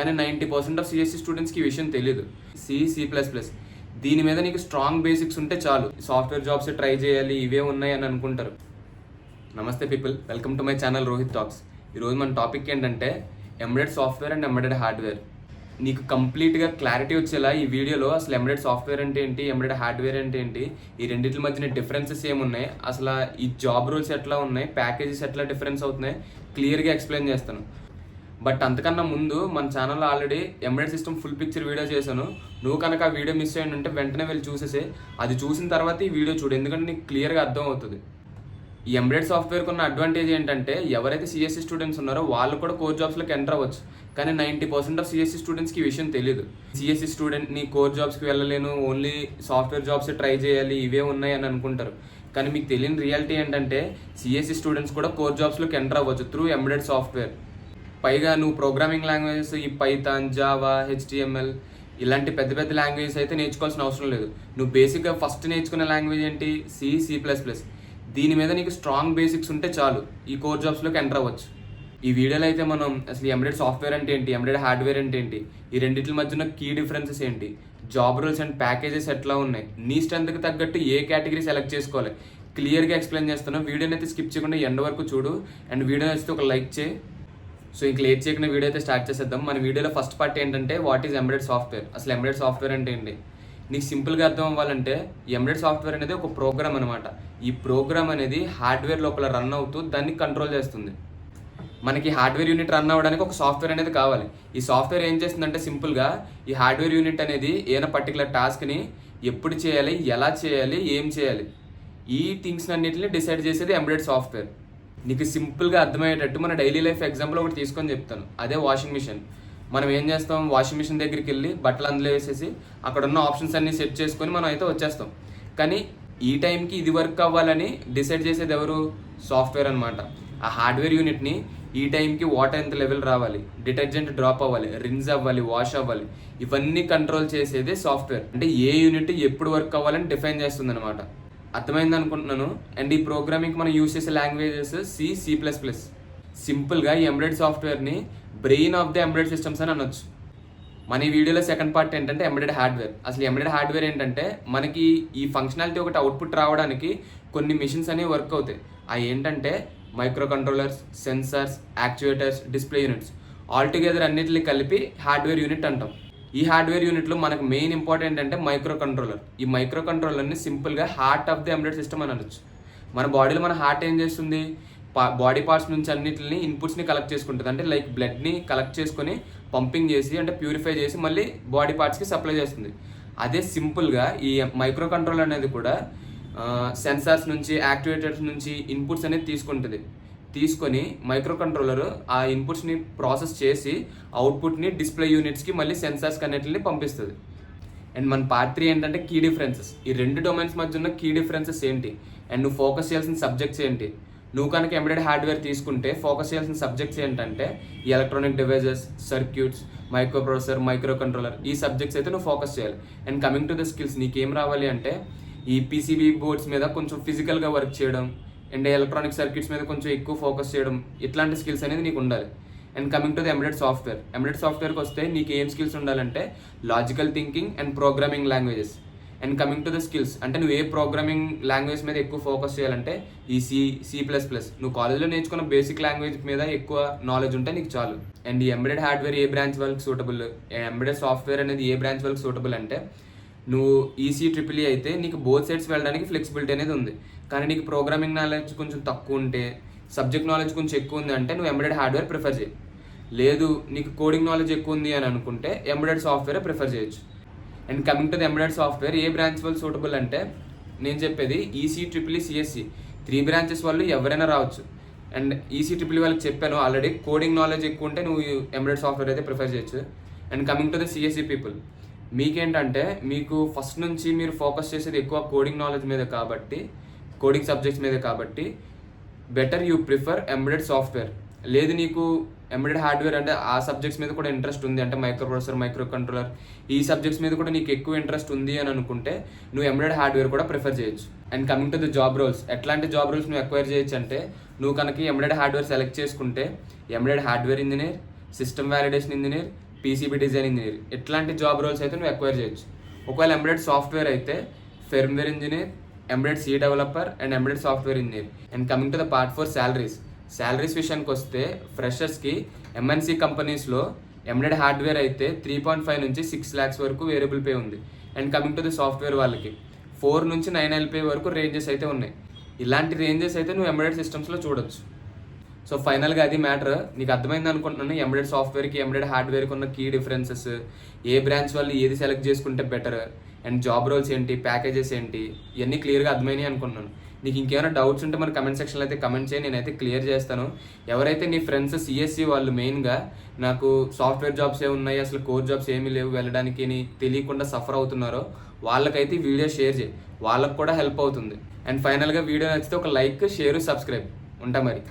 కానీ 90% of CSC స్టూడెంట్స్కి ఈ విషయం తెలియదు. సి++, దీని మీద నీకు స్ట్రాంగ్ బేసిక్స్ ఉంటే చాలు. సాఫ్ట్వేర్ జాబ్స్ ట్రై చేయాలి, ఇవే ఉన్నాయి అని అనుకుంటారు. నమస్తే people, welcome to my channel Rohit talks. ఈరోజు మన టాపిక్ ఏంటంటే embedded software and embedded hardware. నీకు కంప్లీట్గా క్లారిటీ వచ్చేలా ఈ వీడియోలో అసలు ఎంబెడెడ్ సాఫ్ట్వేర్ అంటే ఏంటి, ఎంబెడెడ్ హార్డ్వేర్ అంటే ఏంటి, ఈ రెండింటి మధ్యన డిఫరెన్సెస్ ఏమున్నాయి, అసలు ఈ జాబ్ రూల్స్ ఎట్లా ఉన్నాయి, ప్యాకేజెస్ ఎట్లా డిఫరెన్స్ అవుతున్నాయి క్లియర్గా ఎక్స్ప్లెయిన్ చేస్తాను. బట్ అంతకన్నా ముందు మన ఛానల్లో already embedded system full picture video చేశాను. నువ్వు కనుక ఆ వీడియో మిస్ అయ్యి ఉంటే వెంటనే వెళ్ళి చూసేసి అది చూసిన తర్వాత ఈ వీడియో చూడు, ఎందుకంటే నీకు క్లియర్గా అర్థం అవుతుంది. ఈ ఎంబెడెడ్ సాఫ్ట్వేర్కి ఉన్న అడ్వాంటేజ్ ఏంటంటే ఎవరైతే సిఎస్సి స్టూడెంట్స్ ఉన్నారో వాళ్ళు కూడా కోర్ జాబ్స్లోకి ఎంటర్ అవ్వచ్చు. కానీ 90% ఆఫ్ సిఎస్సి స్టూడెంట్స్కి ఈ విషయం తెలియదు. సిఎస్సి స్టూడెంట్ని కోర్ జాబ్స్కి వెళ్ళలేను, ఓన్లీ సాఫ్ట్వేర్ జాబ్స్ ట్రై చేయాలి, ఇవే ఉన్నాయి అని అనుకుంటారు. కానీ మీకు తెలియని రియాలిటీ ఏంటంటే సిఎస్సి స్టూడెంట్స్ కూడా కోర్ జాబ్స్లోకి ఎంటర్ అవ్వచ్చు త్రూ ఎంబెడెడ్ సాఫ్ట్వేర్. పైగా నువ్వు ప్రోగ్రామింగ్ లాంగ్వేజెస్ ఈ పైథాన్, జావా, హెచ్టిఎంఎల్ ఇలాంటి పెద్ద పెద్ద లాంగ్వేజెస్ అయితే నేర్చుకోవాల్సిన అవసరం లేదు. నువ్వు బేసిక్గా ఫస్ట్ నేర్చుకునే లాంగ్వేజ్ ఏంటి, సి++. దీని మీద నీకు స్ట్రాంగ్ బేసిక్స్ ఉంటే చాలు, ఈ కోర్ జాబ్స్లోకి ఎంటర్ అవ్వచ్చు. ఈ వీడియోలో అయితే మనం అసలు ఎంబెడెడ్ సాఫ్ట్వేర్ అంటే ఏంటి, ఎంబెడెడ్ హార్డ్వేర్ అంటే ఏంటి, ఈ రెండింటి మధ్యన కీ డిఫరెన్సెస్ ఏంటి, జాబ్ రోల్స్ అండ్ ప్యాకేజెస్ ఎట్లా ఉన్నాయి, నీ స్ట్రెంత్కి తగ్గట్టు ఏ కేటగిరీ సెలెక్ట్ చేసుకోవాలి క్లియర్గా ఎక్స్ప్లెయిన్ చేస్తాను. వీడియోని అయితే స్కిప్ చేయకుండా ఎండ్ వరకు చూడు, అండ్ వీడియో నచ్చితే ఒక లైక్ చేయి. సో ఇంక లేట్ చేయకుండా వీడియో అయితే స్టార్ట్ చేసేద్దాం. మన వీడియోలో ఫస్ట్ పార్ట్ ఏంటంటే వాట్ ఈజ్ ఎంబెడెడ్ సాఫ్ట్వేర్. అసలు ఎంబెడెడ్ సాఫ్ట్వేర్ అంటే ఏంటి నీకు సింపుల్గా అర్థం అవ్వాలంటే, ఎంబెడెడ్ సాఫ్ట్వేర్ అనేది ఒక ప్రోగ్రామ్ అనమాట. ఈ ప్రోగ్రామ్ అనేది హార్డ్వేర్ లోపల రన్ అవుతూ దాన్ని కంట్రోల్ చేస్తుంది. మనకి హార్డ్వేర్ యూనిట్ రన్ అవ్వడానికి ఒక సాఫ్ట్వేర్ అనేది కావాలి. ఈ సాఫ్ట్వేర్ ఏం చేస్తుందంటే సింపుల్గా ఈ హార్డ్వేర్ యూనిట్ అనేది ఏదైనా పర్టికులర్ టాస్క్ని ఎప్పుడు చేయాలి, ఎలా చేయాలి, ఏం చేయాలి, ఈ థింగ్స్ అన్నింటిని డిసైడ్ చేసేది ఎంబెడెడ్ సాఫ్ట్వేర్. నీకు సింపుల్గా అర్థమయ్యేటట్టు మన డైలీ లైఫ్ ఎగ్జాంపుల్ ఒకటి తీసుకొని చెప్తాను. అదే వాషింగ్ మిషన్. మనం ఏం చేస్తాం, వాషింగ్ మిషన్ దగ్గరికి వెళ్ళి బట్టలు అందులో వేసేసి అక్కడ ఉన్న ఆప్షన్స్ అన్ని సెట్ చేసుకొని మనం అయితే వచ్చేస్తాం. కానీ ఈ టైంకి ఇది వర్క్ అవ్వాలని డిసైడ్ చేసేది ఎవరు, సాఫ్ట్వేర్ అనమాట. ఆ హార్డ్వేర్ యూనిట్ని ఈ టైంకి వాటర్ ఎంత లెవెల్ రావాలి, డిటర్జెంట్ డ్రాప్ అవ్వాలి, రిన్స్ అవ్వాలి, వాష్ అవ్వాలి, ఇవన్నీ కంట్రోల్ చేసేదే సాఫ్ట్వేర్. అంటే ఏ యూనిట్ ఎప్పుడు వర్క్ అవ్వాలని డిఫైన్ చేస్తుంది అనమాట. అర్థమైంది అనుకుంటున్నాను. అండ్ ఈ ప్రోగ్రామింగ్ మనం యూజ్ చేసే లాంగ్వేజెస్ సి++. సింపుల్గా ఈ ఎంబెడెడ్ సాఫ్ట్వేర్ని brain of the embedded systems అని అనొచ్చు. మన ఈ వీడియోలో సెకండ్ పార్ట్ ఏంటంటే ఎంబెడెడ్ హార్డ్వేర్. అసలు ఎంబెడెడ్ హార్డ్వేర్ ఏంటంటే మనకి ఈ ఫంక్షనాలిటీ ఒకటి అవుట్పుట్ రావడానికి కొన్ని మిషన్స్ అనేవి వర్క్ అవుతాయి. అవి ఏంటంటే micro controllers, sensors, actuators, display units, altogether అన్నిటిని కలిపి హార్డ్వేర్ యూనిట్ అంటాం. ఈ హార్డ్వేర్ యూనిట్లో మనకు మెయిన్ ఇంపార్టెంట్ అంటే మైక్రో కంట్రోలర్. ఈ మైక్రో కంట్రోలర్ని సింపుల్గా heart of the embedded system అని అనొచ్చు. మన బాడీలో మన హార్ట్ ఏం చేస్తుంది, బాడీ పార్ట్స్ నుంచి అన్నిటిని ఇన్పుట్స్ని కలెక్ట్ చేసుకుంటుంది. అంటే లైక్ బ్లడ్ని కలెక్ట్ చేసుకొని పంపింగ్ చేసి అంటే ప్యూరిఫై చేసి మళ్ళీ బాడీ పార్ట్స్కి సప్లై చేస్తుంది. అదే సింపుల్గా ఈ మైక్రో కంట్రోలర్ అనేది కూడా సెన్సార్స్ నుంచి, యాక్టివేటర్స్ నుంచి ఇన్పుట్స్ అనేది తీసుకొని మైక్రో కంట్రోలర్ ఆ ఇన్పుట్స్ని ప్రాసెస్ చేసి అవుట్పుట్ని డిస్ప్లే యూనిట్స్కి మళ్ళీ సెన్సార్స్కి అన్నిటిని పంపిస్తుంది. అండ్ మన పార్ట్ 3 ఏంటంటే కీ డిఫరెన్సెస్. ఈ రెండు డొమైన్స్ మధ్య ఉన్న కీ డిఫరెన్సెస్ ఏంటి, అండ్ నువ్వు ఫోకస్ చేయాల్సిన సబ్జెక్ట్స్ ఏంటి. నువ్వు కనుక ఎంబెడెడ్ హార్డ్వేర్ తీసుకుంటే ఫోకస్ చేయాల్సిన సబ్జెక్ట్స్ ఏంటంటే ఈ electronic devices, circuits, micro processor, microcontroller, ఈ సబ్జెక్ట్స్ అయితే నువ్వు ఫోకస్ చేయాలి. And coming to the skills, నీకేం రావాలి అంటే ఈ పీసీబీ బోర్డ్స్ మీద కొంచెం ఫిజికల్గా వర్క్ చేయడం, అండ్ ఎలక్ట్రానిక్ సర్క్యూట్స్ మీద కొంచెం ఎక్కువ ఫోకస్ చేయడం, ఇట్లాంటి స్కిల్స్ అనేది నీకు ఉండాలి. And coming to the embedded software. Embedded సాఫ్ట్వేర్కి వస్తే నీకు ఏం స్కిల్స్ ఉండాలంటే logical thinking and programming languages. And coming to the skills అంటే నువ్వు ఏ ప్రోగ్రామింగ్ లాంగ్వేజ్ మీద ఎక్కువ ఫోకస్ చేయాలంటే ఈ సి++. నువ్వు కాలేజ్లో నేర్చుకున్న బేసిక్ లాంగ్వేజ్ మీద ఎక్కువ నాలెడ్జ్ ఉంటే నీకు చాలు. అండ్ ఈ ఎంబెడెడ్ హార్డ్వేర్ ఏ బ్రాంచ్ వాళ్ళకి సూటబుల్, ఎంబెడెడ్ సాఫ్ట్వేర్ అనేది ఏ బ్రాంచ్ వాళ్ళకి సూటబుల్ అంటే నువ్వు ECEEE అయితే నీకు బోత్ సైడ్స్ వెళ్ళడానికి ఫ్లెక్సిబిలిటీ అనేది ఉంది. కానీ నీకు ప్రోగ్రామింగ్ నాలెడ్జ్ కొంచెం తక్కువ ఉంటే, సబ్జెక్ట్ నాలెడ్జ్ కొంచెం ఎక్కువ ఉంది అంటే నువ్వు ఎంబెడెడ్ హార్డ్వేర్ ప్రిఫర్ చేయి. లేదు నీకు కోడింగ్ నాలెడ్జ్ ఎక్కువ ఉంది అని అనుకుంటే ఎంబెడెడ్ సాఫ్ట్వేర్ ప్రిఫర్ చేయొచ్చు. And coming to the embedded software A branch వాళ్ళు సూటబుల్ అంటే నేను చెప్పేది ECEEE, CSE 3 బ్రాంచెస్ వాళ్ళు ఎవరైనా రావచ్చు. అండ్ ECEEE వాళ్ళకి చెప్పాను ఆల్రెడీ, కోడింగ్ నాలెడ్జ్ ఎక్కువ ఉంటే నువ్వు ఎంబెడెడ్ సాఫ్ట్వేర్ అయితే ప్రిఫర్ చేయొచ్చు. And coming to the CSE people, మీకేంటంటే మీకు ఫస్ట్ నుంచి మీరు ఫోకస్ చేసేది ఎక్కువ కోడింగ్ నాలెడ్జ్ మీద కాబట్టి, కోడింగ్ సబ్జెక్ట్స్ మీద కాబట్టి better you prefer embedded software. లేదు నీకు ఎంబెడెడ్ హార్డ్వేర్ అంటే ఆ సబ్జెక్ట్స్ మీద కూడా ఇంట్రెస్ట్ ఉంది అంటే మైక్రో ప్రాసెసర్, మైక్రో కంట్రోలర్, ఈ సబ్జెక్ట్స్ మీద కూడా నీకు ఎక్కువ ఇంట్రెస్ట్ ఉంది అని అనుకుంటే నువ్వు ఎంబెడెడ్ హార్డ్వేర్ కూడా ప్రిఫర్ చేయొచ్చు. And coming to the job roles, ఎట్లాంటి జాబ్ రోల్స్ నువ్వు ఎక్వైర్ చేయొచ్చు అంటే నువ్వు కనుక ఎంబెడెడ్ హార్డ్వేర్ సెలెక్ట్ చేసుకుంటే embedded hardware engineer, system validation engineer, PCB design engineer, ఇట్లాంటి జాబ్ రోల్స్ అయితే నువ్వు ఎక్వైర్ చేయొచ్చు. ఒకవేళ ఎంబెడెడ్ సాఫ్ట్వేర్ అయితే firmware engineer, embedded C developer and embedded software engineer. And coming to the part for salaries విషయానికి వస్తే ఫ్రెషర్స్కి MNC కంపెనీస్లో embedded hardware అయితే 3.5 నుంచి 6 lakhs వరకు వేరియబుల్ పే ఉంది. And coming to the software వాళ్ళకి 4 నుంచి 9 LPA వరకు రేంజెస్ అయితే ఉన్నాయి. ఇలాంటి రేంజెస్ అయితే నువ్వు ఎంబెడెడ్ సిస్టమ్స్లో చూడొచ్చు. సో ఫైనల్గా అది మ్యాటర్. నీకు అర్థమైంది అనుకుంటున్నాను ఎంబెడెడ్ సాఫ్ట్వేర్కి ఎంబెడెడ్ హార్డ్వేర్కి ఉన్న కీ డిఫరెన్సెస్, ఏ బ్రాంచ్ వాళ్ళు ఏది సెలెక్ట్ చేసుకుంటే బెటర్, అండ్ జాబ్ రోల్స్ ఏంటి, ప్యాకేజెస్ ఏంటి, ఇవన్నీ క్లియర్గా అర్థమైనాయి అనుకుంటున్నాను. నీకు ఇంకేమైనా డౌట్స్ ఉంటే మన కమెంట్ సెక్షన్లో అయితే కమెంట్ చేయి, నేనైతే క్లియర్ చేస్తాను. ఎవరైతే నీ ఫ్రెండ్స్ సిఎస్సి వాళ్ళు మెయిన్గా నాకు సాఫ్ట్వేర్ జాబ్స్ ఏ ఉన్నాయి, అసలు కోర్ జాబ్స్ ఏమీ లేవు వెళ్ళడానికి అని తెలియకుండా సఫర్ అవుతున్నారో వాళ్ళకైతే వీడియో షేర్ చేయి, వాళ్ళకు కూడా హెల్ప్ అవుతుంది. అండ్ ఫైనల్గా వీడియో నచ్చితే ఒక లైక్, షేర్, సబ్స్క్రైబ్ ఉంటా మరి.